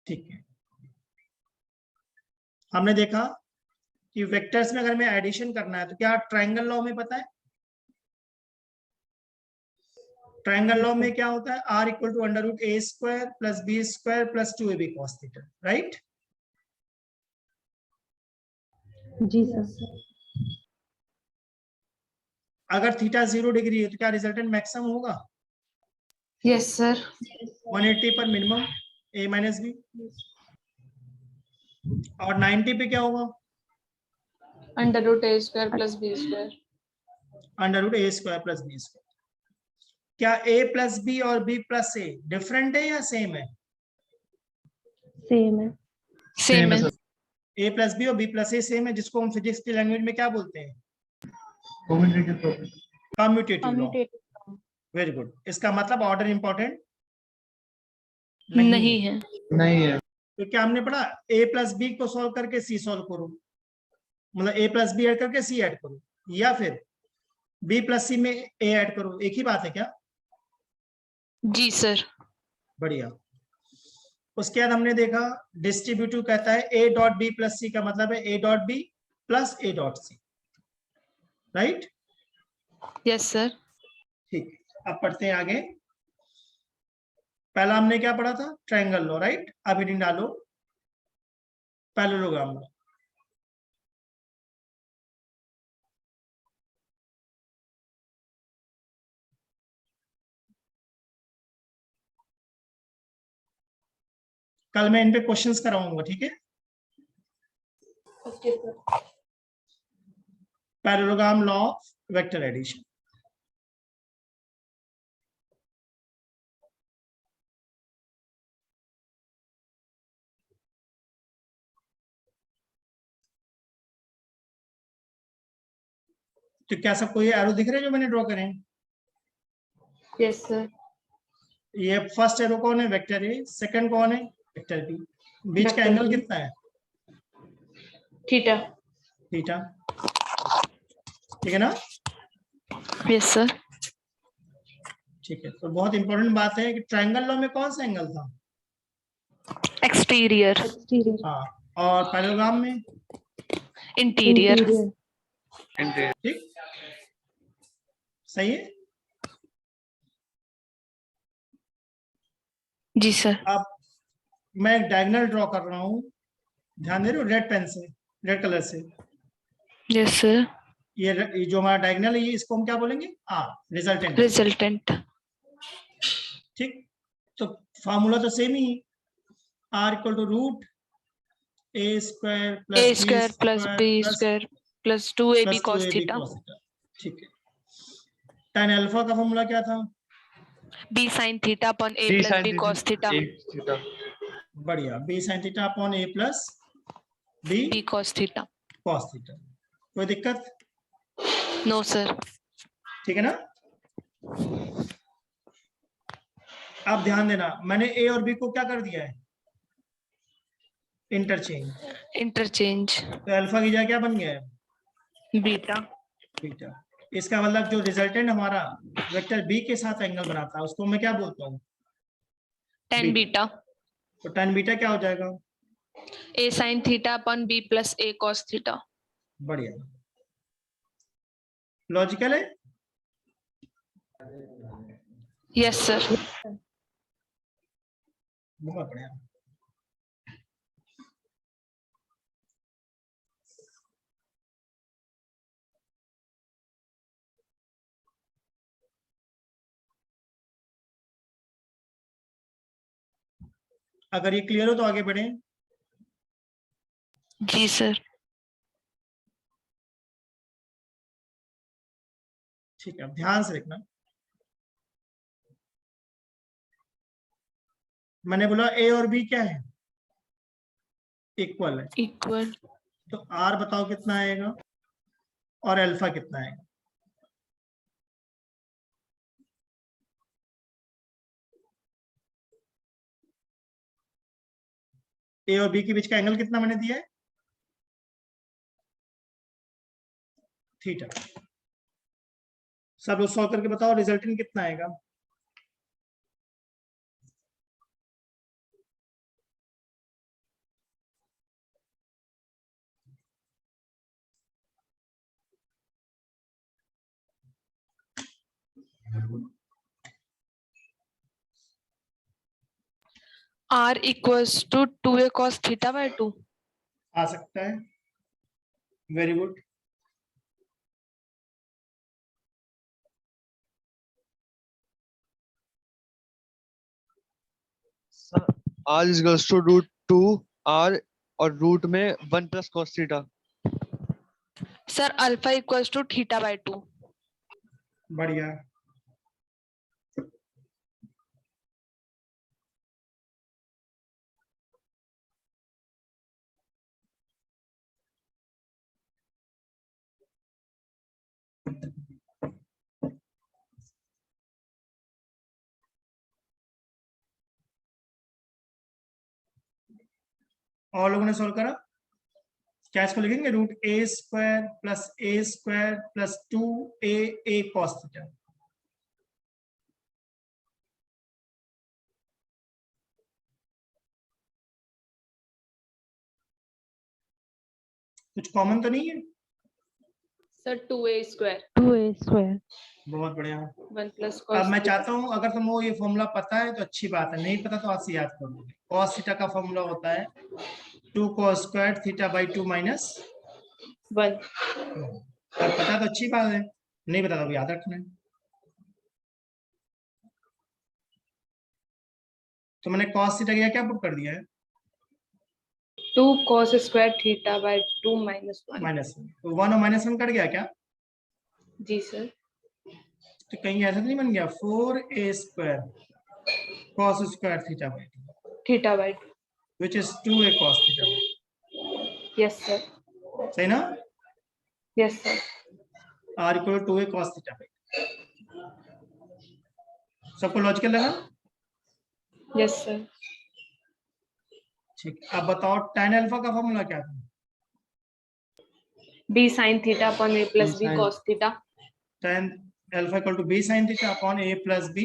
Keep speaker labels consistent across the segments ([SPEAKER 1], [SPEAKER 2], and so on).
[SPEAKER 1] ठीक है, हमने देखा कि वेक्टर्स में अगर हमें एडिशन करना है तो क्या ट्रायंगल लॉ में पता है, ट्रायंगल लॉ में क्या होता है, r equal to under root A square plus B square plus 2ab cos theta, right?
[SPEAKER 2] जी सर।
[SPEAKER 1] अगर थीटा 0 डिग्री है तो क्या रिजल्टेंट मैक्सिमम होगा?
[SPEAKER 2] Yes sir.
[SPEAKER 1] 180 पर मिनिमम a माइनस बी, और 90 पे क्या होगा?
[SPEAKER 2] अंडर रूट ए square plus B square.
[SPEAKER 1] Under root ए स्क्वायर प्लस बी स्क्वायर। क्या a प्लस बी और b प्लस ए डिफरेंट है या सेम है?
[SPEAKER 2] सेम है।
[SPEAKER 3] सेम है।
[SPEAKER 1] a प्लस बी और b प्लस ए सेम है, जिसको हम फिजिक्स की लैंग्वेज में क्या बोलते हैं? Commutative law. Very good. इसका मतलब ऑर्डर इंपॉर्टेंट
[SPEAKER 2] नहीं है।
[SPEAKER 3] नहीं है।
[SPEAKER 1] तो क्या हमने पढ़ा, a प्लस बी को सॉल्व करके c सॉल्व करो, मतलब a प्लस बी ऐड करके c ऐड करो, या फिर b प्लस सी में a ऐड करो, एक ही बात है क्या?
[SPEAKER 2] जी सर।
[SPEAKER 1] बढ़िया। उसके बाद हमने देखा डिस्ट्रीब्यूटिव कहता है a dot b plus c का मतलब है a dot b plus a dot c, right?
[SPEAKER 2] Yes sir.
[SPEAKER 1] ठीक, अब पढ़ते हैं आगे। पहला हमने क्या पढ़ा था, ट्रायंगल लॉ, राइट? अब इन्हें डालो पैरेललोग्राम लॉ। कल मैं इन पे क्वेश्चंस कराऊंगा, ठीक है?
[SPEAKER 2] Okay sir.
[SPEAKER 1] Parallelogram law of vector addition. तो क्या सबको ये एरो दिख रहे हैं जो मैंने ड्रॉ करे हैं?
[SPEAKER 2] Yes sir.
[SPEAKER 1] ये फर्स्ट एरो कौन है, वेक्टर ए, सेकंड कौन है, वेक्टर बी, बीच का एंगल कितना है?
[SPEAKER 2] थीटा।
[SPEAKER 1] थीटा, ठीक है ना?
[SPEAKER 2] Yes sir.
[SPEAKER 1] ठीक है, तो बहुत इंपॉर्टेंट बात है कि ट्रायंगल लॉ में कौन सा एंगल था?
[SPEAKER 2] एक्सटीरियर।
[SPEAKER 1] हाँ, और पैरेललोग्राम में
[SPEAKER 2] इंटीरियर।
[SPEAKER 1] ठीक, सही है।
[SPEAKER 2] जी सर।
[SPEAKER 1] अब मैं एक डायगोनल ड्रॉ कर रहा हूँ, ध्यान दे रहे हो, रेड पेन से, रेड कलर से।
[SPEAKER 2] Yes sir.
[SPEAKER 1] ये जो हमारा डायगोनल है, ये इसको हम क्या बोलेंगे, रिजल्टेंट।
[SPEAKER 2] रिजल्टेंट।
[SPEAKER 1] ठीक, तो फार्मूला तो सेम ही, r equal to root A square plus
[SPEAKER 2] a
[SPEAKER 1] b
[SPEAKER 2] square plus B
[SPEAKER 1] square
[SPEAKER 2] square plus 2ab
[SPEAKER 1] plus
[SPEAKER 2] cos
[SPEAKER 1] 2ab
[SPEAKER 2] theta.
[SPEAKER 1] cos theta. ठीक है, tan अल्फा का फार्मूला क्या था?
[SPEAKER 2] b sin theta upon a plus b cos theta.
[SPEAKER 1] बढ़िया, b sin theta upon a plus b
[SPEAKER 2] b cos theta.
[SPEAKER 1] cos theta. कोई दिक्कत?
[SPEAKER 2] No sir.
[SPEAKER 1] ठीक है ना? अब ध्यान देना, मैंने a और b को क्या कर दिया है, इंटरचेंज।
[SPEAKER 2] इंटरचेंज।
[SPEAKER 1] तो अल्फा की जगह क्या बन गया है,
[SPEAKER 2] बीटा।
[SPEAKER 1] बीटा। इसका मतलब जो रिजल्टेंट हमारा वेक्टर b के साथ एंगल बनाता है उसको मैं क्या बोलता हूँ,
[SPEAKER 2] tan बीटा।
[SPEAKER 1] तो tan बीटा क्या हो जाएगा,
[SPEAKER 2] a sin theta upon b plus a cos theta.
[SPEAKER 1] बढ़िया, लॉजिकल है।
[SPEAKER 2] Yes sir.
[SPEAKER 1] बहुत बढ़िया। अगर ये क्लियर हो तो आगे बढ़े।
[SPEAKER 2] जी सर।
[SPEAKER 1] ठीक है, अब ध्यान से देखना, मैंने बोला a और b क्या है, इक्वल है,
[SPEAKER 2] इक्वल।
[SPEAKER 1] तो r बताओ कितना आएगा और अल्फा कितना आएगा? a और b के बीच का एंगल कितना मैंने दिया है, थीटा। सब लोग सॉल्व करके बताओ रिजल्टेंट कितना आएगा।
[SPEAKER 2] R equals to 2a cos theta by 2.
[SPEAKER 1] आ सकता है, very good.
[SPEAKER 4] R is equals to √2 R और रूट में 1 + cos theta.
[SPEAKER 2] Sir, alpha equals to theta by 2.
[SPEAKER 1] बढ़िया। और लोगों ने सॉल्व करा क्या? इसको लिखेंगे √a² + a² + 2a cos theta. कुछ कॉमन तो नहीं है?
[SPEAKER 2] Sir, 2a square.
[SPEAKER 5] 2a square.
[SPEAKER 1] बहुत बढ़िया।
[SPEAKER 2] 1 plus
[SPEAKER 1] अब
[SPEAKER 2] cos
[SPEAKER 1] मैं
[SPEAKER 2] theta.
[SPEAKER 1] चाहता हूं अगर तुमको ये फॉर्मूला पता है तो अच्छी बात है, नहीं पता तो आज से याद कर लोगे। cos थीटा का फॉर्मूला होता है 2 cos square theta by 2 minus
[SPEAKER 2] 1.
[SPEAKER 1] अगर पता तो अच्छी बात है, नहीं पता तो याद रखना है। तो मैंने cos थीटा का क्या पुट कर दिया है?
[SPEAKER 2] 2 cos square theta by 2 minus 1.
[SPEAKER 1] -1। तो 1 और -1 कट गया क्या?
[SPEAKER 2] जी सर।
[SPEAKER 1] तो कहीं ऐसा तो नहीं बन गया 4a² cos square theta by 2
[SPEAKER 2] theta by 2.
[SPEAKER 1] which is 2a cos theta by 2।
[SPEAKER 2] Yes sir.
[SPEAKER 1] सही ना?
[SPEAKER 2] Yes sir.
[SPEAKER 1] r equal 2a cos theta by 2। सबको लॉजिकल लगा?
[SPEAKER 2] Yes sir.
[SPEAKER 1] ठीक। अब बताओ tan अल्फा का फॉर्मूला क्या था?
[SPEAKER 2] B sin theta upon A plus B
[SPEAKER 4] sin-
[SPEAKER 2] cos theta.
[SPEAKER 1] tan alpha equal to b sin theta upon a plus b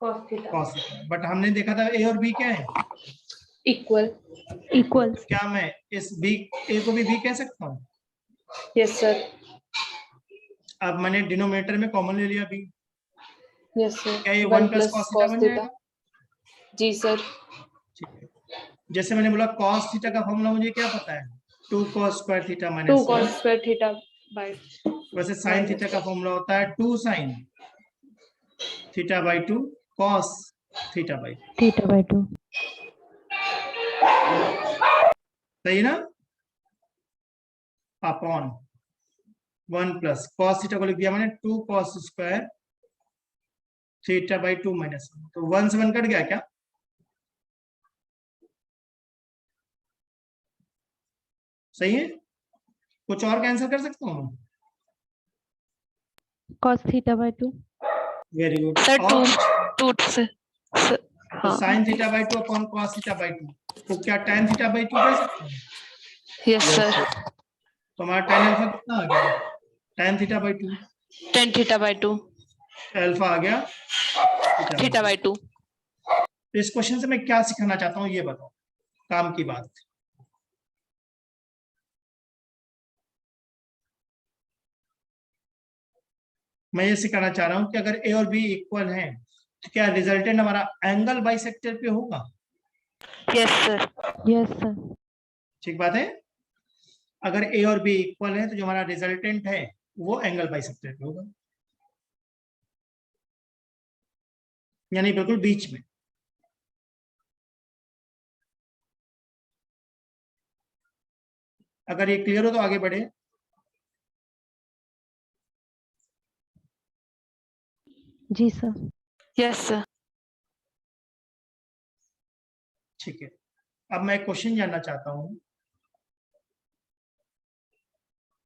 [SPEAKER 2] Cos theta.
[SPEAKER 1] cos theta. But हमने देखा था a और b क्या है?
[SPEAKER 2] Equal.
[SPEAKER 5] Equals.
[SPEAKER 1] क्या मैं इस b a को भी b कह सकता हूँ?
[SPEAKER 2] Yes sir.
[SPEAKER 1] अब मैंने डिनोमिनेटर में कॉमन ले लिया b।
[SPEAKER 2] Yes sir.
[SPEAKER 1] क्या ये
[SPEAKER 2] 1
[SPEAKER 1] 1 plus
[SPEAKER 2] plus
[SPEAKER 1] cos theta
[SPEAKER 2] cos
[SPEAKER 1] बन
[SPEAKER 2] theta.
[SPEAKER 1] जाएगा?
[SPEAKER 2] जी सर।
[SPEAKER 1] ठीक है। जैसे मैंने बोला cos थीटा का फॉर्मूला मुझे क्या पता है? 2 cos square theta
[SPEAKER 2] 2
[SPEAKER 1] minus
[SPEAKER 2] cos square theta by.
[SPEAKER 1] वैसे sin थीटा का फॉर्मूला होता है 2 sin theta by 2 cos theta by 2।
[SPEAKER 5] Theta by 2.
[SPEAKER 1] सही ना? अपॉन 1 प्लस cos थीटा को लिख दिया मैंने 2 cos square theta by 2 minus 1। तो 1 से 1 कट गया क्या? सही है। कुछ और कैंसिल कर सकता हूँ?
[SPEAKER 5] Cos theta by 2.
[SPEAKER 1] Very good.
[SPEAKER 2] Sir
[SPEAKER 1] और
[SPEAKER 2] 2 से.
[SPEAKER 1] तो sin theta by 2 upon cos theta by 2 तो क्या tan थीटा बाई 2 कह सकते हैं?
[SPEAKER 2] Yes sir.
[SPEAKER 1] तो हमारा tan अल्फा कितना आ गया? tan theta by 2
[SPEAKER 2] tan theta by 2.
[SPEAKER 1] Alpha आ गया
[SPEAKER 2] Theta by 2.
[SPEAKER 1] तो इस क्वेश्चन से मैं क्या सिखाना चाहता हूँ ये बताओ, काम की बात। मैं ये सिखाना चाह रहा हूँ कि अगर ए और बी इक्वल हैं तो क्या रिजल्टेंट हमारा एंगल बाइसेक्टर पे होगा?
[SPEAKER 2] Yes sir.
[SPEAKER 5] Yes sir.
[SPEAKER 1] ठीक बात है। अगर ए और बी इक्वल है तो जो हमारा रिजल्टेंट है वो एंगल बाइसेक्टर पे होगा, यानी बिल्कुल बीच में। अगर ये क्लियर हो तो आगे बढ़े।
[SPEAKER 5] जी sir.
[SPEAKER 2] Yes sir.
[SPEAKER 1] ठीक है। अब मैं क्वेश्चन जानना चाहता हूं।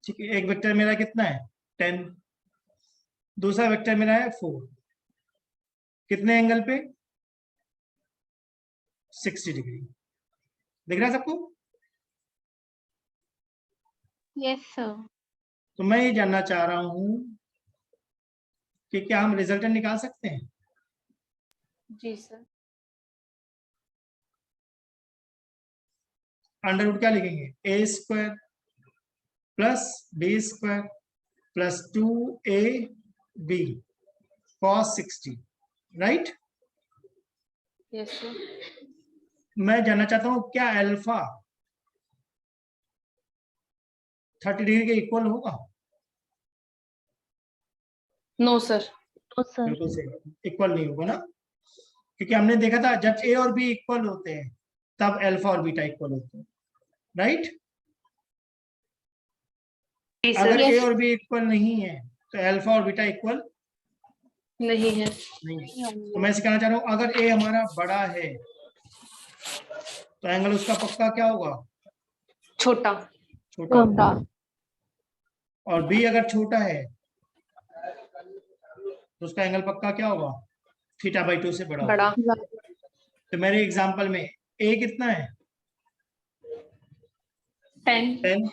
[SPEAKER 1] ठीक है, एक वेक्टर मेरा कितना है 10, दूसरा वेक्टर मेरा है 4। कितने एंगल पे? 60 डिग्री। दिख रहा है सबको?
[SPEAKER 2] Yes sir.
[SPEAKER 1] तो मैं ये जानना चाह रहा हूं कि क्या हम रिजल्टेंट निकाल सकते हैं?
[SPEAKER 2] जी सर.
[SPEAKER 1] अंडर रूट क्या लिखेंगे? a square plus b square plus 2ab cos 60, right.
[SPEAKER 2] Yes, sir.
[SPEAKER 1] मैं जानना चाहता हूं क्या अल्फा 30 डिग्री के इक्वल होगा?
[SPEAKER 2] No, sir.
[SPEAKER 5] No sir.
[SPEAKER 1] बिल्कुल सही, इक्वल नहीं होगा ना, क्योंकि हमने देखा था जब ए और बी इक्वल होते हैं तब अल्फा और बीटा इक्वल होते हैं, राइट।
[SPEAKER 2] जी
[SPEAKER 1] अगर
[SPEAKER 2] सर।
[SPEAKER 1] ए और बी इक्वल नहीं है तो अल्फा और बीटा इक्वल
[SPEAKER 2] नहीं है।
[SPEAKER 1] नहीं है। तो मैं सिखाना चाह रहा हूं अगर ए हमारा बड़ा है तो एंगल उसका पक्का क्या होगा?
[SPEAKER 2] छोटा।
[SPEAKER 1] छोटा होगा। और बी अगर छोटा है तो उसका एंगल पक्का क्या होगा? θ/2 से बड़ा होगा।
[SPEAKER 2] बड़ा।
[SPEAKER 1] तो मेरे एग्जांपल में ए कितना है?
[SPEAKER 2] 10,
[SPEAKER 1] 10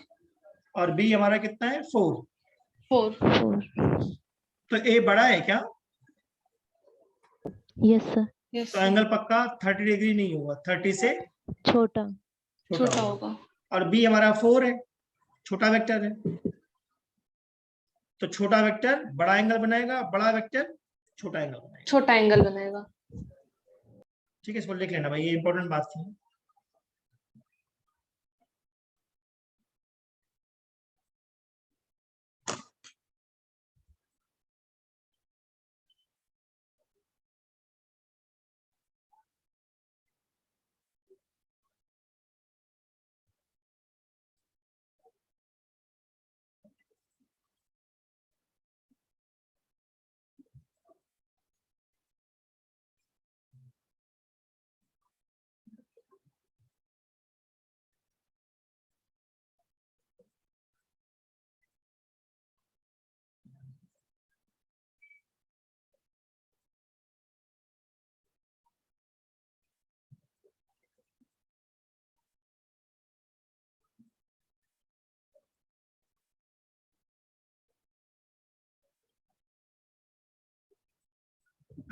[SPEAKER 1] और बी हमारा कितना है? 4।
[SPEAKER 2] 4।
[SPEAKER 5] 4।
[SPEAKER 1] तो ए बड़ा है क्या?
[SPEAKER 5] Yes sir.
[SPEAKER 2] Yes,
[SPEAKER 1] तो
[SPEAKER 2] sir.
[SPEAKER 1] एंगल पक्का 30 डिग्री नहीं होगा, 30 से
[SPEAKER 5] छोटा।
[SPEAKER 2] छोटा होगा।
[SPEAKER 1] और बी हमारा 4 है, छोटा वेक्टर है, तो छोटा वेक्टर बड़ा एंगल बनाएगा, बड़ा वेक्टर छोटा एंगल बनाएगा।
[SPEAKER 2] छोटा एंगल बनाएगा।
[SPEAKER 1] ठीक है, इसको लिख लेना भाई, ये इंपॉर्टेंट बात थी।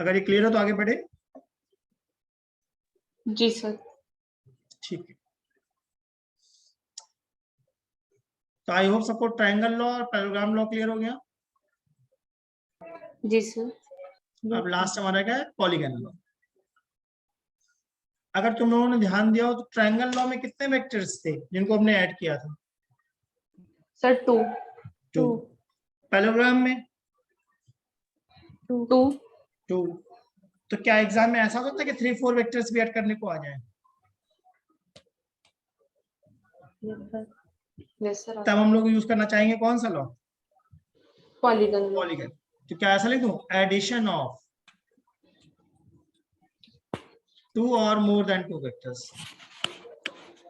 [SPEAKER 1] अगर ये क्लियर हो तो आगे बढ़े।
[SPEAKER 2] जी सर।
[SPEAKER 1] ठीक है, तो आई होप सबको ट्रायंगल लॉ और पैरेललोग्राम लॉ क्लियर हो गया।
[SPEAKER 2] जी सर।
[SPEAKER 1] अब लास्ट हमारा क्या है? Polygon law. अगर तुम लोगों ने ध्यान दिया हो तो ट्रायंगल लॉ में कितने वेक्टर्स थे जिनको हमने ऐड किया था?
[SPEAKER 2] सर 2।
[SPEAKER 1] 2। पैरेललोग्राम में
[SPEAKER 2] 2।
[SPEAKER 1] 2। तो क्या एग्जाम में ऐसा होता है कि 3-4 वेक्टर्स भी ऐड करने को आ जाए?
[SPEAKER 2] Yes sir.
[SPEAKER 1] तब हम लोग यूज करना चाहेंगे कौन सा लॉ?
[SPEAKER 2] पॉलीगन।
[SPEAKER 1] पॉलीगन। तो क्या ऐसा लिख दूं? एडिशन ऑफ 2 और मोर देन 2 वेक्टर्स।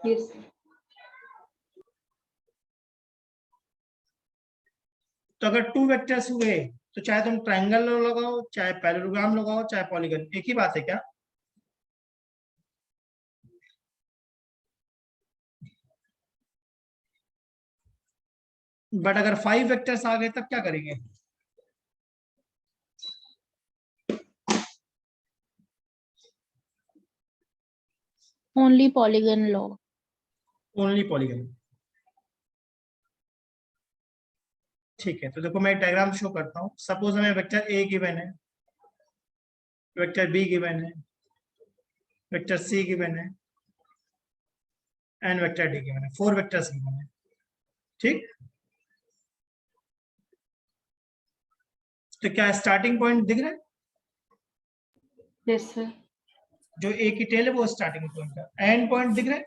[SPEAKER 2] यस।
[SPEAKER 1] तो अगर 2 वेक्टर्स हुए तो चाहे तुम ट्रायंगल लगाओ, चाहे पैरेललोग्राम लगाओ, चाहे पॉलीगन, एक ही बात है क्या? बट अगर 5 वेक्टर्स आ गए तब क्या करेंगे?
[SPEAKER 6] Only polygon law.
[SPEAKER 1] Only polygon. ठीक है, तो देखो मैं डायग्राम शो करता हूँ। सपोज हमें वेक्टर ए गिवन है, वेक्टर बी गिवन है, वेक्टर सी गिवन है एंड वेक्टर डी गिवन है। 4 वेक्टर्स गिवन है। ठीक, तो क्या स्टार्टिंग पॉइंट दिख रहा है?
[SPEAKER 2] Yes sir.
[SPEAKER 1] जो ए की टेल है वो स्टार्टिंग पॉइंट है। एंड पॉइंट दिख रहा है?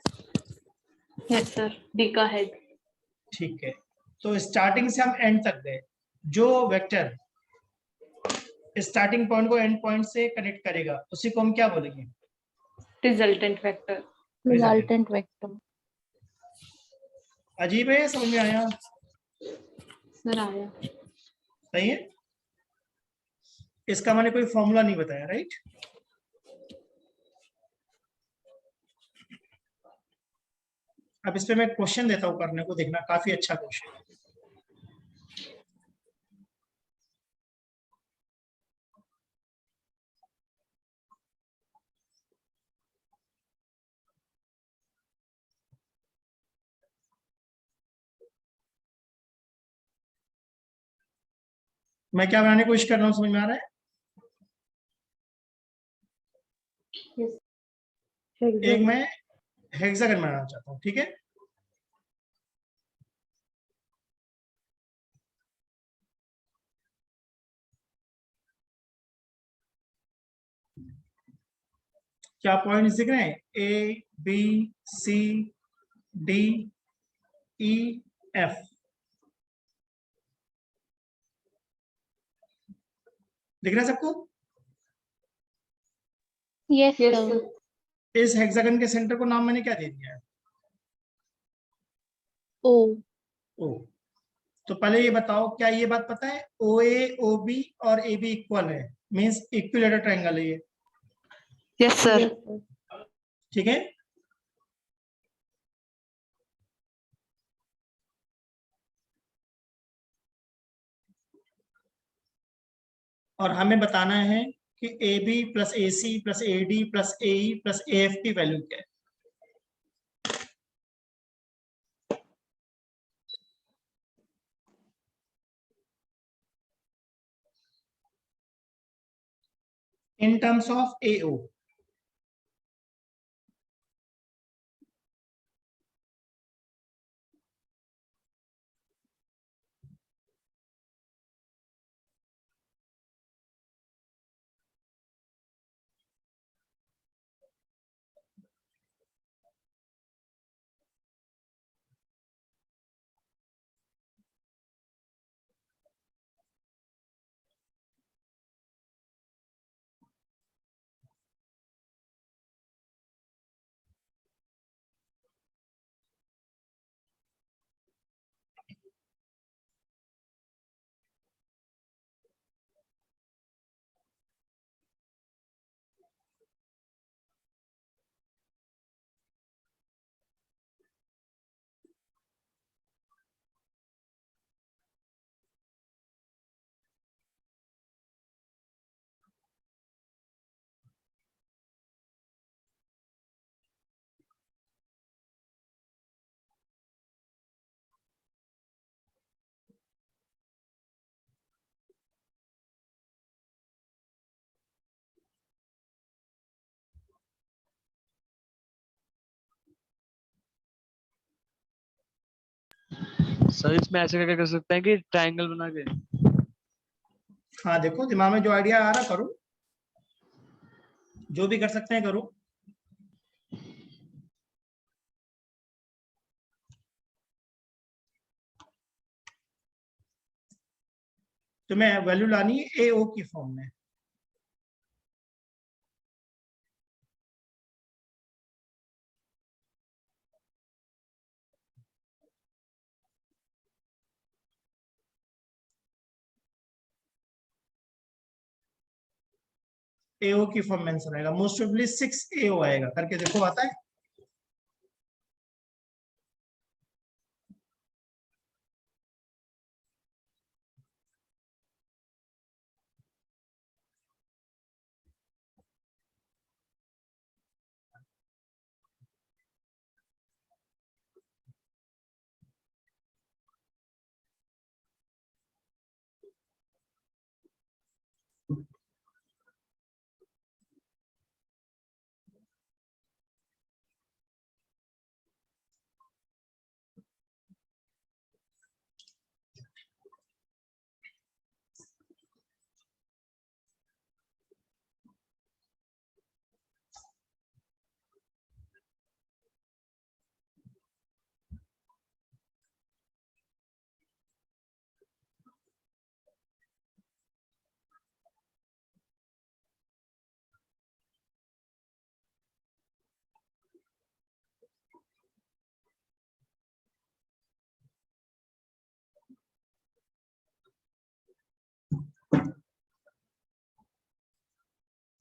[SPEAKER 2] Yes sir. डी का हेड।
[SPEAKER 1] ठीक है, तो स्टार्टिंग से हम एंड तक गए। जो वेक्टर स्टार्टिंग पॉइंट को एंड पॉइंट से कनेक्ट करेगा उसी को हम क्या बोलेंगे?
[SPEAKER 2] Resultant vector.
[SPEAKER 6] Resultant vector.
[SPEAKER 1] अजीब है, समझ में आया?
[SPEAKER 2] सर आया।
[SPEAKER 1] सही है। इसका मैंने कोई फॉर्मूला नहीं बताया, राइट? अब इस पे मैं क्वेश्चन देता हूं करने को, देखना काफी अच्छा क्वेश्चन है। मैं क्या बनाने की कोशिश कर रहा हूँ, समझ में आ रहा है? एक मैं हेक्सागन बनाना चाहता हूँ, ठीक है। क्या पॉइंट्स दिख रहे हैं? A b c d e f, दिख रहा है सबको?
[SPEAKER 6] Yes,
[SPEAKER 2] Yes,
[SPEAKER 6] sir.
[SPEAKER 2] sir.
[SPEAKER 1] इस हेक्सागन के सेंटर को नाम मैंने क्या दे दिया है?
[SPEAKER 6] O.
[SPEAKER 1] ओ। तो पहले ये बताओ, क्या ये बात पता है ओ ए ओ बी और ए बी इक्वल है, मीन्स इक्विलेटरल ट्रायंगल है ये,
[SPEAKER 2] Yes, sir.
[SPEAKER 6] Yes, sir.
[SPEAKER 1] ठीक है। और हमें बताना है कि a b plus a c plus a d plus a e plus a f की वैल्यू क्या है। In terms of a o,
[SPEAKER 4] sir इसमें ऐसे करके कर सकते हैं कि ट्रायंगल बना के।
[SPEAKER 1] हाँ देखो दिमाग में जो आइडिया आ रहा करो, जो भी कर सकते हैं करो। तो मैं वैल्यू लानी है ए ओ की फॉर्म में। ए ओ की फॉर्म मेंशन आएगा, मोस्ट प्रोबेबली 6 ए ओ आएगा, करके देखो आता है।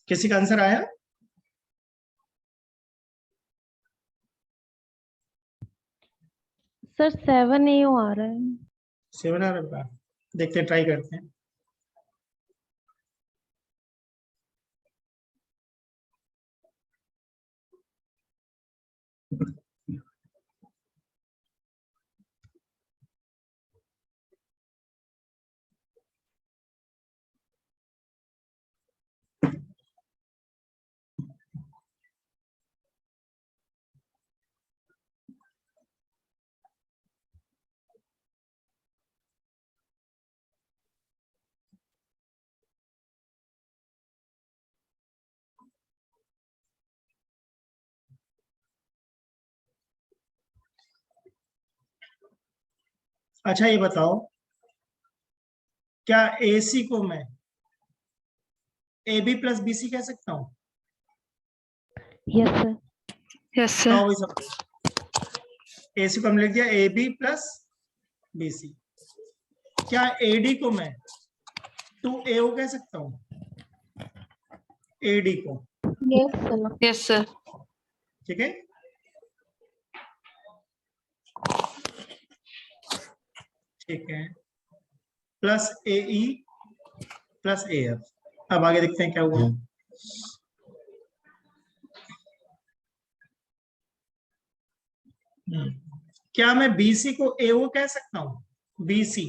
[SPEAKER 1] किसी का आंसर आया?
[SPEAKER 5] सर 7 AO आ रहा है।
[SPEAKER 1] 7 आ रहा है, देखते हैं, ट्राई करते हैं। अच्छा ये बताओ, क्या AC को मैं AB प्लस BC कह सकता हूँ?
[SPEAKER 5] Yes sir.
[SPEAKER 2] Yes, sir.
[SPEAKER 1] बताओ भाई सब। AC को हमने लिख दिया AB प्लस BC। क्या AD को मैं 2AO कह सकता हूँ? AD को,
[SPEAKER 6] Yes, sir.
[SPEAKER 2] Yes, sir.
[SPEAKER 1] ठीक है। ठीक है, प्लस AE प्लस AF। अब आगे देखते हैं क्या हुआ। क्या मैं BC को AO कह सकता हूँ? BC,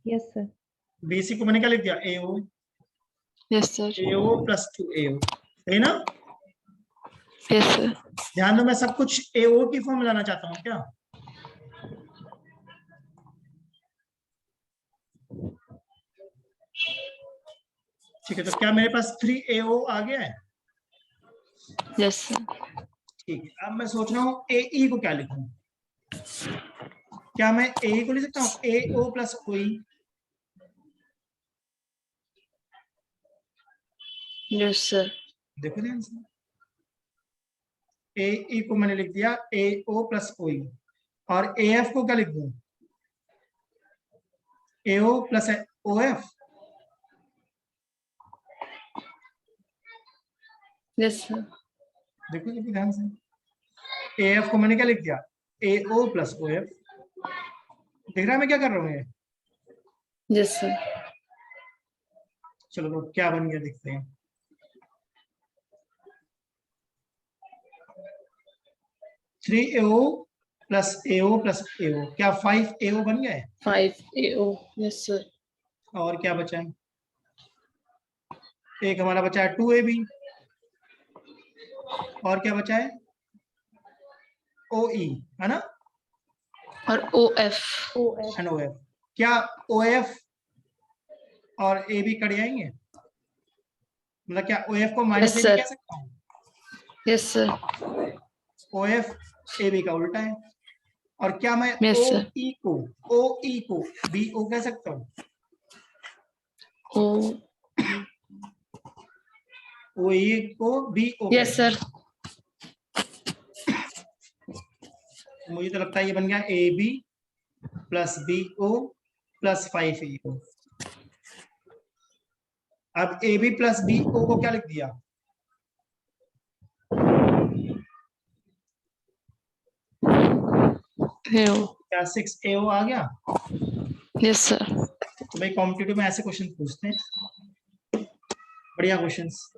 [SPEAKER 5] yes sir.
[SPEAKER 1] BC को मैंने क्या लिख दिया? AO,
[SPEAKER 2] Yes, sir.
[SPEAKER 1] AO plus 2AO, सही ना?
[SPEAKER 2] Yes, sir.
[SPEAKER 1] ध्यान दो, मैं सब कुछ AO की फॉर्म लाना चाहता हूँ क्या? ठीक है, तो क्या मेरे पास 3AO आ गया है?
[SPEAKER 2] Yes, sir.
[SPEAKER 1] ठीक है, अब मैं सोच रहा हूँ AE को क्या लिखूं। क्या मैं AE को लिख सकता हूँ? AO plus OE।
[SPEAKER 2] Yes, sir.
[SPEAKER 1] देखो ध्यान से, AE को मैंने लिख दिया AO प्लस OE, और AF को क्या लिख दूं? AO plus OF।
[SPEAKER 2] Yes, sir.
[SPEAKER 1] देखो देखो ध्यान से, AF को मैंने क्या लिख दिया? AO plus OF। देख रहा है मैं क्या कर रहा हूँ ये?
[SPEAKER 2] Yes, sir.
[SPEAKER 1] चलो तो क्या बन गया देखते हैं। Three AO plus AO plus AO, क्या 5AO बन गया है?
[SPEAKER 2] 5AO. Yes, sir.
[SPEAKER 1] और क्या बचा है? एक हमारा बचा है 2AB, और क्या बचा है? OE, है ना?
[SPEAKER 2] और OF.
[SPEAKER 1] And OF। क्या OF और AB कट जाएंगे? मतलब क्या OF को माइनस
[SPEAKER 2] Yes,
[SPEAKER 1] AB
[SPEAKER 2] sir.
[SPEAKER 1] कह सकता हूँ?
[SPEAKER 2] Yes, sir.
[SPEAKER 1] OF AB का उल्टा है। और क्या मैं
[SPEAKER 2] Yes, sir.
[SPEAKER 1] OE को BO कह सकता हूँ?
[SPEAKER 2] O.
[SPEAKER 1] OE को BO
[SPEAKER 2] Yes, sir.
[SPEAKER 1] मुझे तो लगता है ये बन गया AB plus BO plus 5AO। अब AB प्लस BO को क्या लिख दिया?
[SPEAKER 2] AO.
[SPEAKER 1] क्या 6AO आ गया?
[SPEAKER 2] Yes, sir.
[SPEAKER 1] तो भाई कॉम्पिटिटिव में ऐसे क्वेश्चन पूछते हैं, बढ़िया क्वेश्चंस।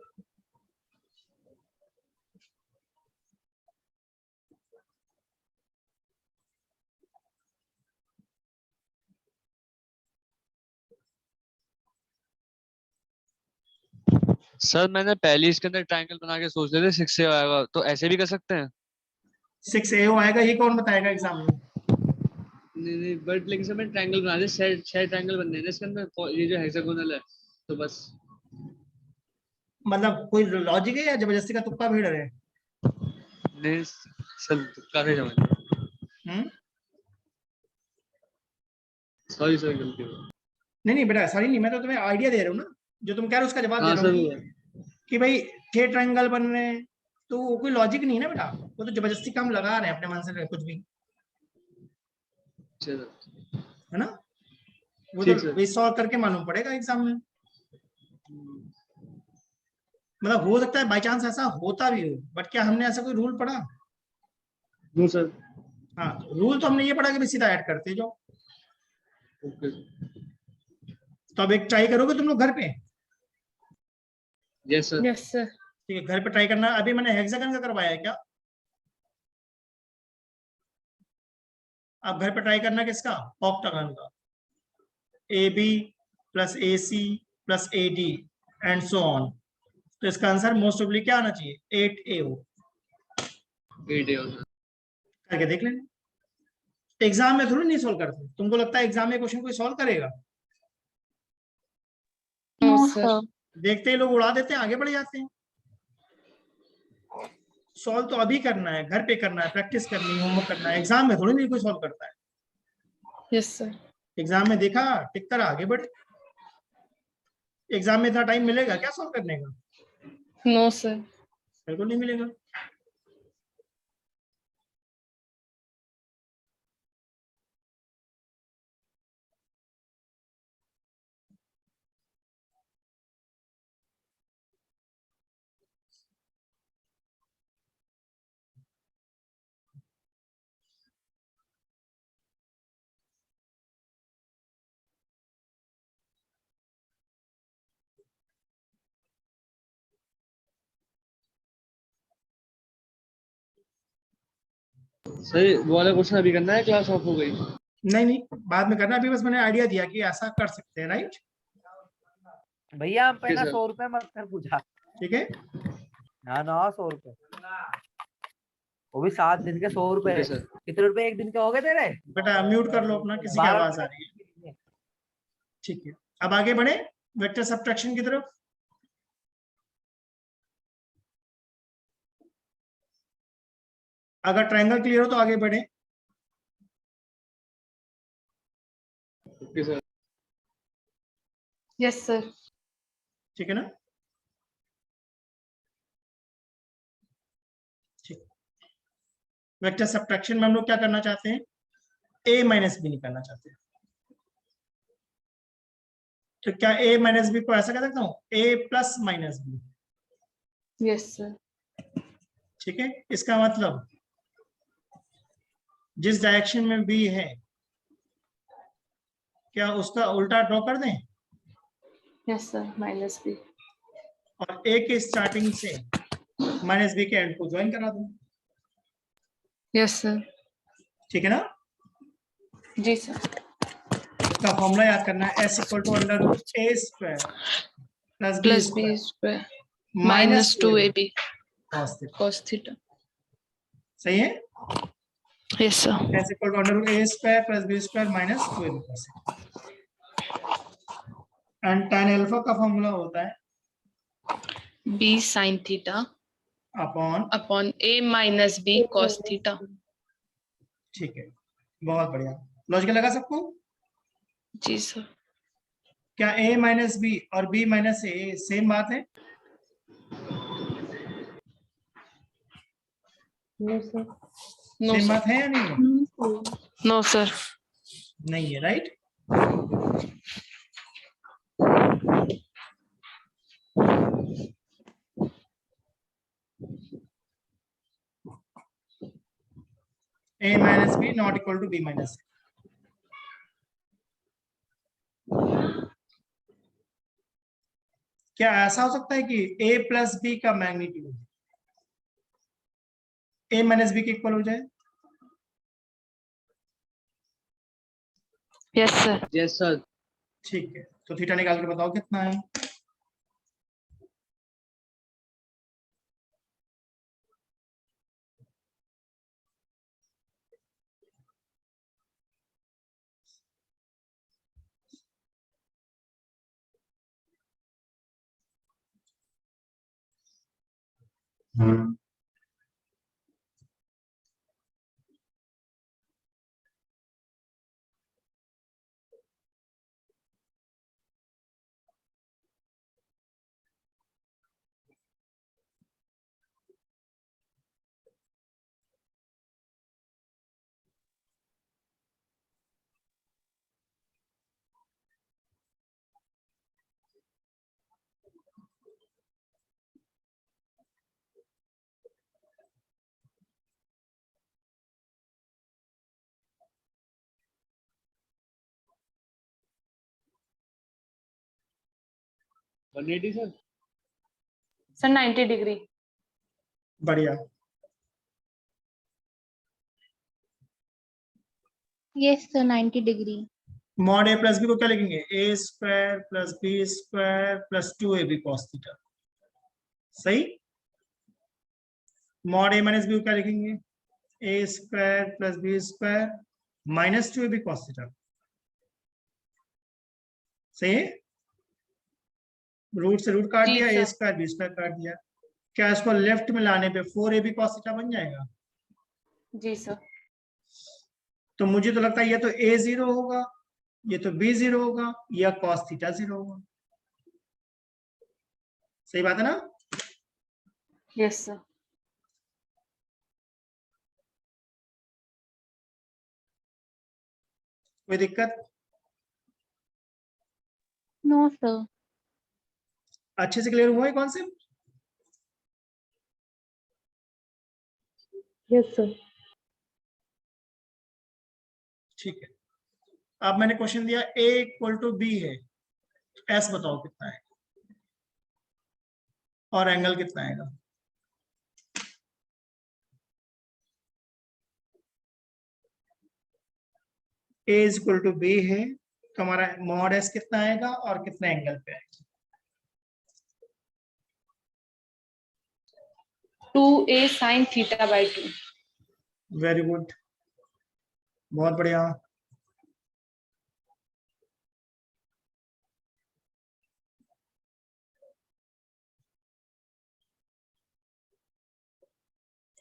[SPEAKER 4] सर मैंने पहले इसके अंदर ट्रायंगल बना के सोच रहे थे 6 से आएगा, तो ऐसे भी कर सकते हैं?
[SPEAKER 1] 6AO आएगा, ये कौन बताएगा एग्जाम में?
[SPEAKER 4] नहीं नहीं, बट लेकिन सर मैंने ट्रायंगल बना दिया, 6 ट्रायंगल बनने हैं इसके अंदर, ये जो हेक्सागोनल है, तो बस।
[SPEAKER 1] मतलब कोई लॉजिक है या जबरदस्ती का तुक्का भिड़ रहे हैं?
[SPEAKER 4] नहीं सर, काफी समझ। सॉरी सर, गलती हो गई।
[SPEAKER 1] नहीं बेटा, सॉरी नहीं, मैं तो तुम्हें आइडिया दे रहा हूँ ना, जो तुम कह रहे हो उसका जवाब दे
[SPEAKER 4] हाँ
[SPEAKER 1] रहा हूँ
[SPEAKER 4] सर,
[SPEAKER 1] कि भाई 6 ट्रायंगल बन रहे हैं, तो वो कोई लॉजिक नहीं है ना बेटा, वो तो जबरदस्ती काम लगा रहे हैं अपने मन से कुछ भी,
[SPEAKER 4] चलो
[SPEAKER 1] है ना? वो
[SPEAKER 4] ठीक
[SPEAKER 1] तो
[SPEAKER 4] सर।
[SPEAKER 1] वही सॉल्व करके मालूम पड़ेगा एग्जाम में। मतलब हो सकता है बाई चांस ऐसा होता भी हो, बट क्या हमने ऐसा कोई रूल पढ़ा?
[SPEAKER 4] No sir.
[SPEAKER 1] हाँ, रूल तो हमने ये पढ़ा कि भाई सीधा ऐड करते जाओ।
[SPEAKER 4] ओके।
[SPEAKER 1] तो अब एक ट्राई करोगे तुम लोग घर पे?
[SPEAKER 4] Yes sir.
[SPEAKER 2] Yes, sir.
[SPEAKER 1] ठीक है, घर पे ट्राई करना। अभी मैंने हेक्सागन का करवाया है क्या? अब घर पे ट्राई करना किसका? ऑक्टागन का। AB plus AC plus AD and so on. तो इसका आंसर मोस्ट ऑफली क्या आना चाहिए? 8AO।
[SPEAKER 4] 8 सर।
[SPEAKER 1] करके देख लेना। एग्जाम में थोड़ी नहीं सोल्व करते, तुमको लगता है एग्जाम में क्वेश्चन कोई सोल्व करेगा?
[SPEAKER 6] No,
[SPEAKER 2] No,
[SPEAKER 6] sir.
[SPEAKER 2] sir.
[SPEAKER 1] देखते ही लोग उड़ा देते हैं, आगे बढ़ जाते हैं। सॉल्व तो अभी करना है, घर पे करना है, प्रैक्टिस करनी है, होमवर्क करना है। एग्जाम में थोड़ी नहीं कोई सॉल्व करता है।
[SPEAKER 2] Yes sir.
[SPEAKER 1] एग्जाम में देखा, टिक कर आगे, बट एग्जाम में इतना टाइम मिलेगा क्या सॉल्व करने का?
[SPEAKER 2] No sir.
[SPEAKER 1] बिल्कुल नहीं मिलेगा।
[SPEAKER 4] सही वो वाला क्वेश्चन अभी करना है, क्लास ऑफ हो गई?
[SPEAKER 1] नहीं नहीं, बाद में करना। अभी बस मैंने आइडिया दिया कि ऐसा कर सकते हैं, राइट?
[SPEAKER 7] भैया हम पे
[SPEAKER 4] ओके
[SPEAKER 7] ना
[SPEAKER 4] सर।
[SPEAKER 7] 100 रुपए मत कर पूछा।
[SPEAKER 1] ठीक है,
[SPEAKER 7] ना ना 100 रुपए, वो भी 7 दिन के 100 रुपए।
[SPEAKER 4] Okay sir.
[SPEAKER 7] कितने रुपए एक दिन के हो गए तेरे?
[SPEAKER 1] बेटा म्यूट कर लो अपना, किसी की
[SPEAKER 7] 12
[SPEAKER 1] आवाज आ रही है। ठीक है, अब आगे बढ़े वेक्टर सब्ट्रैक्शन की तरफ। अगर ट्रायंगल क्लियर हो तो आगे बढ़े।
[SPEAKER 4] Okay sir.
[SPEAKER 2] Yes sir.
[SPEAKER 1] ठीक है ना? ठीक। वेक्टर सब्ट्रैक्शन में हम लोग क्या करना चाहते हैं? a माइनस बी निकालना चाहते हैं। तो क्या a माइनस बी को ऐसा कह सकता हूं, a plus minus b?
[SPEAKER 2] Yes sir.
[SPEAKER 1] ठीक है, इसका मतलब जिस डायरेक्शन में b है, क्या उसका उल्टा ड्रॉ कर दें
[SPEAKER 2] यस सर, माइनस बी।
[SPEAKER 1] और a के स्टार्टिंग से माइनस बी के एंड को ज्वाइन करा दूं?
[SPEAKER 2] Yes sir.
[SPEAKER 1] ठीक है ना?
[SPEAKER 2] जी सर।
[SPEAKER 1] इसका फॉर्मूला याद करना है, s equal to under root a square plus
[SPEAKER 2] plus b
[SPEAKER 1] b
[SPEAKER 2] square
[SPEAKER 1] minus
[SPEAKER 2] minus 2ab
[SPEAKER 1] cos theta.
[SPEAKER 2] cos theta.
[SPEAKER 1] सही है?
[SPEAKER 2] Yes sir.
[SPEAKER 1] s equal to under root a square plus B square minus 2ab cos theta. And tan alpha का formula होता है
[SPEAKER 2] b sin theta
[SPEAKER 1] upon.
[SPEAKER 2] Upon a minus b cos theta.
[SPEAKER 1] ठीक है, बहुत बढ़िया। Logical लगा सबको?
[SPEAKER 2] जी सर।
[SPEAKER 1] क्या a माइनस बी और b माइनस ए सेम बात है?
[SPEAKER 5] No sir.
[SPEAKER 2] No
[SPEAKER 1] same
[SPEAKER 2] sir.
[SPEAKER 1] बात है या नहीं है?
[SPEAKER 2] No sir.
[SPEAKER 1] नहीं है, right? a minus B not equal to b minus A. क्या ऐसा हो सकता है कि a प्लस बी का मैग्नीट्यूड a माइनस बी के इक्वल हो जाए?
[SPEAKER 2] Yes sir.
[SPEAKER 4] Yes sir.
[SPEAKER 1] ठीक है, तो थीटा निकाल के बताओ कितना है?
[SPEAKER 4] One eighty sir.
[SPEAKER 2] Sir 90 degree.
[SPEAKER 1] बढ़िया।
[SPEAKER 6] Yes, sir, 90 degree.
[SPEAKER 1] Mod a plus b को क्या लिखेंगे? a square plus B square plus 2ab cos theta. सही? मॉड a माइनस बी को क्या लिखेंगे? a square plus B square minus 2ab cos theta. सही है? रूट से रूट काट
[SPEAKER 2] जी
[SPEAKER 1] दिया, a
[SPEAKER 2] sir.
[SPEAKER 1] Square b square काट दिया। क्या इसको लेफ्ट में लाने पे 4ab cos थीटा बन जाएगा?
[SPEAKER 2] जी सर।
[SPEAKER 1] तो मुझे तो लगता है ये तो a 0 होगा, ये तो b 0 होगा, या cos थीटा 0 होगा। सही बात है ना?
[SPEAKER 2] Yes sir.
[SPEAKER 1] कोई दिक्कत?
[SPEAKER 6] No sir.
[SPEAKER 1] अच्छे से क्लियर हुआ है कॉन्सेप्ट?
[SPEAKER 5] Yes sir.
[SPEAKER 1] ठीक है। अब मैंने क्वेश्चन दिया a इक्वल टू b है, s बताओ कितना है और एंगल कितना आएगा? a is equal to b है तो हमारा मॉड s कितना आएगा और कितने एंगल पे आएगा?
[SPEAKER 2] 2a sin theta by 2।
[SPEAKER 1] Very good, बहुत बढ़िया।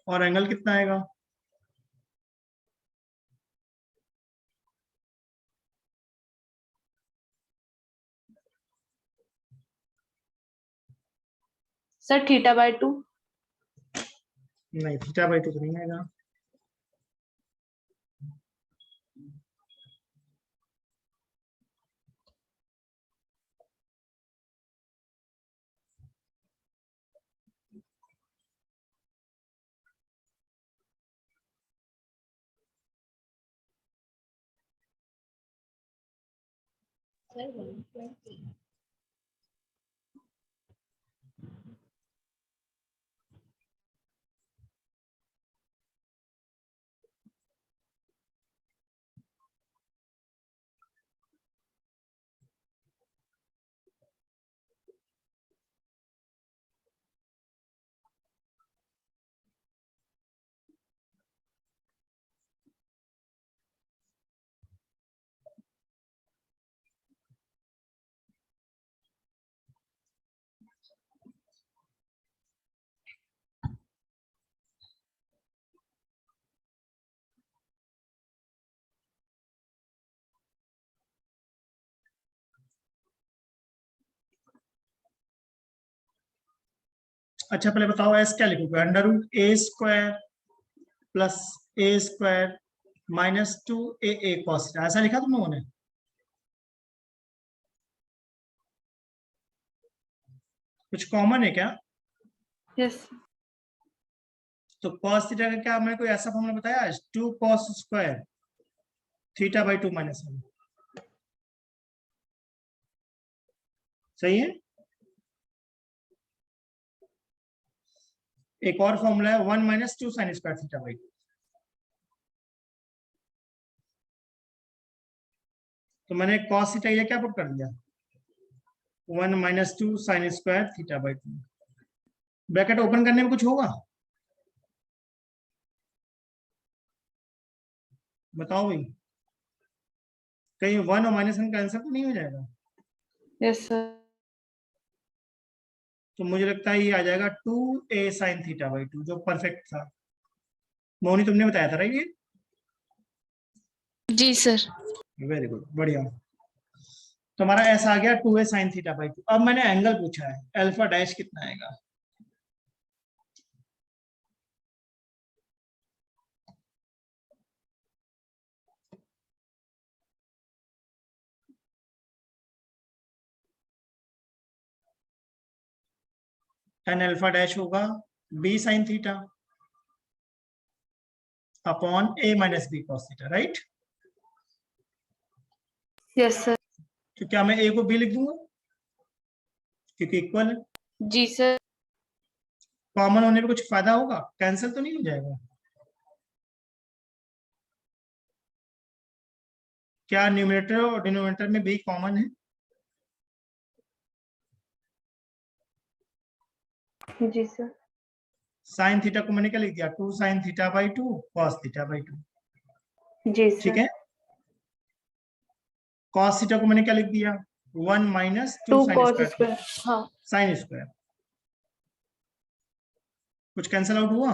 [SPEAKER 1] और एंगल कितना आएगा?
[SPEAKER 2] Sir theta by 2।
[SPEAKER 1] नहीं, थीटा बाई 2 तो नहीं आएगा। अच्छा पहले बताओ s क्या लिखोगे? Under root a square plus a square minus 2a cos theta, ऐसा लिखा तुम लोगों ने? कुछ कॉमन है क्या?
[SPEAKER 2] यस।
[SPEAKER 1] तो cos थीटा का क्या मैंने कोई ऐसा फॉर्मूला बताया आज? 2 cos square theta by 2 minus 1। सही है। एक और फॉर्मूला है 1 minus 2 sine square theta by 2। तो मैंने cos थीटा ये क्या पुट कर दिया? 1 minus 2 sine square theta by 2। Bracket open करने में कुछ होगा? बताओ भाई, कहीं 1 और -1 का आंसर तो नहीं हो जाएगा?
[SPEAKER 2] Yes sir.
[SPEAKER 1] तो मुझे लगता है ये आ जाएगा 2a साइन थीटा बाई 2, जो परफेक्ट था। मोहनी तुमने बताया था राइट ये?
[SPEAKER 2] जी सर।
[SPEAKER 1] वेरी गुड, बढ़िया। तो हमारा ऐसा आ गया 2a साइन थीटा बाई 2। अब मैंने एंगल पूछा है, अल्फा डैश कितना आएगा? tan अल्फा डैश होगा b sine theta upon a minus b cos theta, right?
[SPEAKER 2] Yes sir.
[SPEAKER 1] तो क्या मैं a को b लिख दूंगा क्योंकि इक्वल है?
[SPEAKER 2] जी सर।
[SPEAKER 1] कॉमन होने पे कुछ फायदा होगा? कैंसिल तो नहीं हो जाएगा? क्या न्यूमरेटर और डिनोमिनेटर में b कॉमन है?
[SPEAKER 2] जी सर।
[SPEAKER 1] साइन थीटा को मैंने क्या लिख दिया? 2 sign theta by 2 cos theta by 2।
[SPEAKER 2] जी
[SPEAKER 1] ठीक
[SPEAKER 2] सर।
[SPEAKER 1] है। cos थीटा को मैंने क्या लिख दिया? 1 minus 2
[SPEAKER 2] 2
[SPEAKER 1] sine
[SPEAKER 2] cos
[SPEAKER 1] square
[SPEAKER 2] square. हाँ।
[SPEAKER 1] Sine square. कुछ कैंसिल आउट हुआ?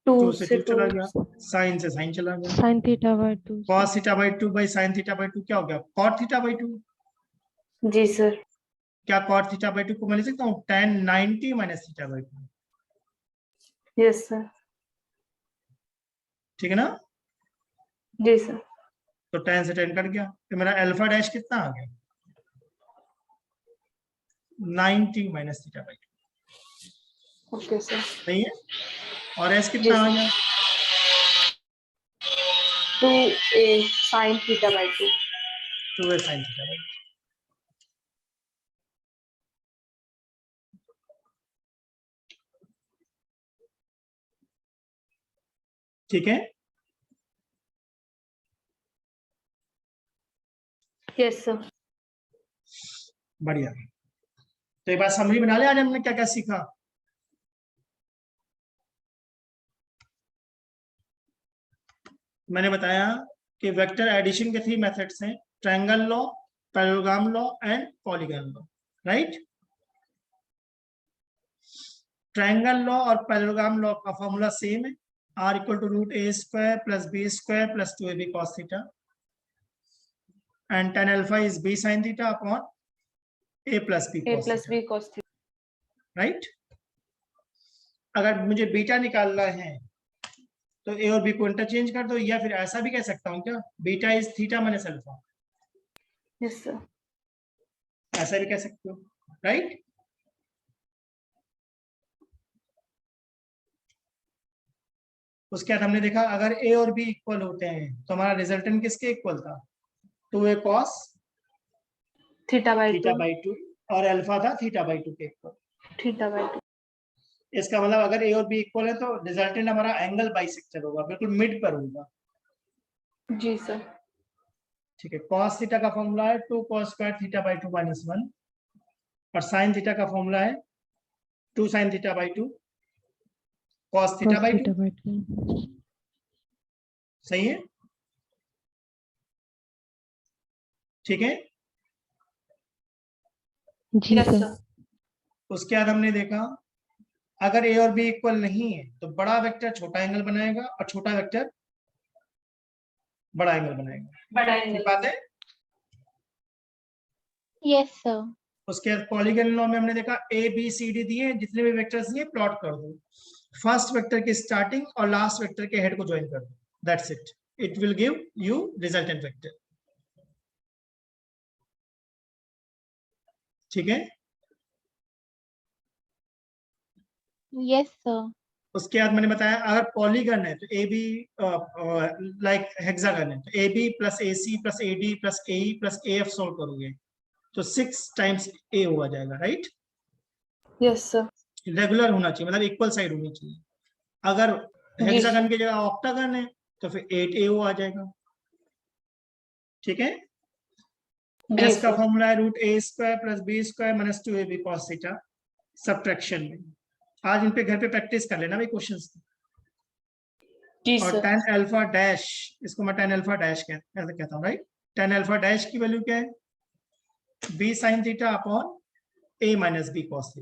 [SPEAKER 2] टू
[SPEAKER 1] 2 से
[SPEAKER 2] से
[SPEAKER 1] 2 चला गया, साइन से साइन चला गया,
[SPEAKER 5] sin theta by 2
[SPEAKER 1] cos theta by 2 by sine theta by 2 क्या हो गया? cot theta by 2।
[SPEAKER 2] जी सर।
[SPEAKER 1] क्या cot थीटा बाई 2 को मैं लिख सकता हूँ tan 90 minus theta by 2?
[SPEAKER 2] Yes sir.
[SPEAKER 1] ठीक है ना?
[SPEAKER 2] जी सर।
[SPEAKER 1] तो tan से tan कट गया, तो मेरा अल्फा डैश कितना आ गया? 90 minus theta by 2।
[SPEAKER 2] Okay sir.
[SPEAKER 1] सही है? और s
[SPEAKER 2] जी
[SPEAKER 1] कितना आ
[SPEAKER 2] सर।
[SPEAKER 1] गया?
[SPEAKER 2] 2a sin theta by 2।
[SPEAKER 1] 2a sin theta by 2। ठीक है?
[SPEAKER 2] Yes sir.
[SPEAKER 1] बढ़िया। तो एक बार समरी बना ले, आज हमने क्या क्या सीखा। मैंने बताया कि वेक्टर एडिशन के 3 मेथड्स हैं, triangle law, parallelogram law and polygon law, right. Triangle law और पैरेललोग्राम लॉ का फॉर्मूला सेम है, r equal to root A square plus B square plus 2ab cos theta and tan alpha is b sin theta upon a plus b
[SPEAKER 2] a
[SPEAKER 1] cos
[SPEAKER 2] plus
[SPEAKER 1] theta,
[SPEAKER 2] b cos theta।
[SPEAKER 1] Right. अगर मुझे beta निकालना है तो a और b को interchange कर दो, या फिर ऐसा भी कह सकता हूं क्या, beta is theta minus alpha,
[SPEAKER 2] yes sir.
[SPEAKER 1] ऐसा भी कह सकते हो, राइट। उसके बाद हमने देखा अगर a और b इक्वल होते हैं तो हमारा रिजल्टेंट किसके इक्वल था? 2a cos
[SPEAKER 2] theta by
[SPEAKER 1] theta
[SPEAKER 2] 2।
[SPEAKER 1] By 2 और अल्फा था थीटा बाई 2 के इक्वल।
[SPEAKER 2] Theta by 2।
[SPEAKER 1] इसका मतलब अगर a और b इक्वल है तो रिजल्टेंट हमारा एंगल बाइसेक्टर होगा, बिल्कुल मिड पर होगा।
[SPEAKER 2] जी सर।
[SPEAKER 1] ठीक है, cos थीटा का फॉर्मूला है 2 cos square theta by 2 minus 1 और sin थीटा का फॉर्मूला है 2 sin theta by 2 cos theta
[SPEAKER 5] cos
[SPEAKER 1] by 2।
[SPEAKER 5] theta by 2
[SPEAKER 1] सही है? ठीक है।
[SPEAKER 5] जी
[SPEAKER 2] यस
[SPEAKER 5] सर
[SPEAKER 2] सर।
[SPEAKER 1] उसके बाद हमने देखा अगर a और b इक्वल नहीं है तो बड़ा वेक्टर छोटा एंगल बनाएगा और छोटा वेक्टर बड़ा एंगल बनाएगा।
[SPEAKER 2] बड़ा
[SPEAKER 1] ठीक
[SPEAKER 2] एंगल।
[SPEAKER 1] बात है?
[SPEAKER 6] Yes, sir.
[SPEAKER 1] उसके बाद पॉलीगॉन लॉ में हमने देखा a b c d दिए, जितने भी वेक्टर्स दिए प्लॉट कर दो, फर्स्ट वेक्टर की स्टार्टिंग और लास्ट वेक्टर के हेड को ज्वाइन कर दो, that's it, it will give you resultant vector. ठीक है।
[SPEAKER 6] Yes, sir.
[SPEAKER 1] उसके बाद मैंने बताया अगर पॉलीगन है तो ए बी लाइक हेक्सागन है तो a b plus a c plus a d plus a e plus a f solve करोगे तो 6 टाइम्स ए हुआ जाएगा, राइट।
[SPEAKER 2] Yes sir.
[SPEAKER 1] रेगुलर होना चाहिए, मतलब इक्वल साइड होनी चाहिए। अगर हेक्सागन की जगह ऑक्टागन है तो फिर 8 आ जाएगा। ठीक है। एस का फॉर्मूला है रूट ए square plus B square minus 2ab cos theta subtraction में। आज इन पे घर पे प्रैक्टिस कर लेना भाई क्वेश्चंस।
[SPEAKER 2] जी
[SPEAKER 1] और
[SPEAKER 2] सर।
[SPEAKER 1] tan अल्फा डैश, इसको मैं tan अल्फा डैश ऐसे कहता हूँ, राइट। tan अल्फा डैश की वैल्यू क्या है? b sin theta upon a minus b cos theta.